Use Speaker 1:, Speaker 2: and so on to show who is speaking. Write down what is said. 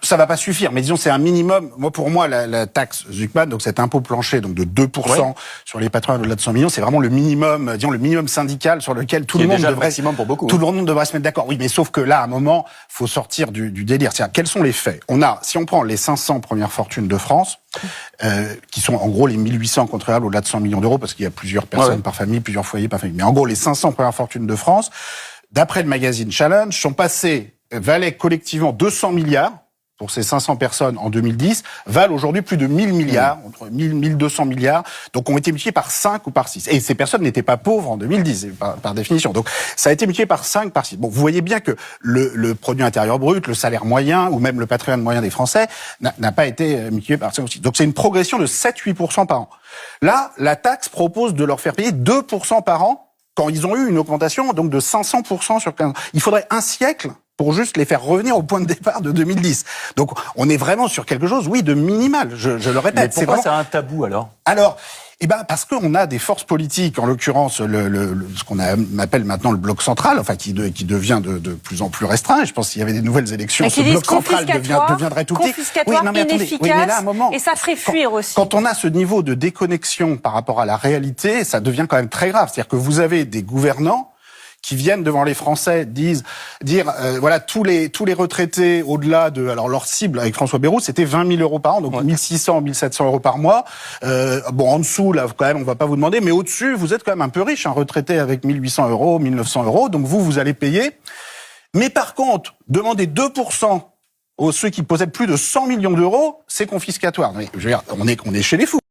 Speaker 1: Ça va pas suffire, mais disons c'est un minimum. Moi, pour moi, la taxe Zucman, donc cet impôt plancher, donc de 2% sur les patrimoines au-delà de 100 millions, c'est vraiment le minimum, disons le minimum syndical sur lequel tout le monde devrait,
Speaker 2: pour beaucoup,
Speaker 1: tout le monde devrait se mettre d'accord. Oui, mais sauf que là, à un moment, faut sortir du délire. C'est-à-dire, quels sont les faits? Si on prend les 500 premières fortunes de France, qui sont en gros les 1800 contribuables au-delà de 100 millions d'euros, parce qu'il y a plusieurs personnes par famille, plusieurs foyers par famille. Mais en gros, les 500 premières fortunes de France, d'après le magazine Challenge, valaient collectivement 200 milliards pour ces 500 personnes en 2010, valent aujourd'hui plus de 1000 milliards, entre 1000 et 1200 milliards, donc ont été multipliés par 5 ou par 6. Et ces personnes n'étaient pas pauvres en 2010, par définition. Donc ça a été multiplié par 5, par 6. Bon, vous voyez bien que le produit intérieur brut, le salaire moyen, ou même le patrimoine moyen des Français, n'a pas été multiplié par 5 ou 6. Donc c'est une progression de 7-8% par an. Là, la taxe propose de leur faire payer 2% par an, quand ils ont eu une augmentation donc de 500% sur 15 ans. Il faudrait un siècle pour juste les faire revenir au point de départ de 2010. Donc on est vraiment sur quelque chose, oui, de minimal, je le répète.
Speaker 2: Mais pourquoi c'est un tabou alors ?
Speaker 1: Alors, parce qu'on a des forces politiques, en l'occurrence ce qu'on appelle maintenant le bloc central, enfin qui devient de plus en plus restreint. Et je pense qu'il y avait des nouvelles élections, ce bloc central deviendrait tout petit.
Speaker 3: Confiscatoire, inefficace, mais là, à un moment, et ça ferait fuir aussi.
Speaker 1: Quand on a ce niveau de déconnexion par rapport à la réalité, ça devient quand même très grave. C'est-à-dire que vous avez des gouvernants qui viennent devant les Français dire voilà, tous les retraités au-delà de... Alors leur cible avec François Bayrou, c'était 20 000 euros par an, donc 1 600, 1 700 euros par mois. Bon, en dessous, là, quand même, on va pas vous demander, mais au-dessus, vous êtes quand même un peu riche, un retraité avec 1 800 euros, 1 900 euros, donc vous allez payer. Mais par contre, demander 2% aux ceux qui possèdent plus de 100 millions d'euros, c'est confiscatoire. Mais, je veux dire, on est chez les fous.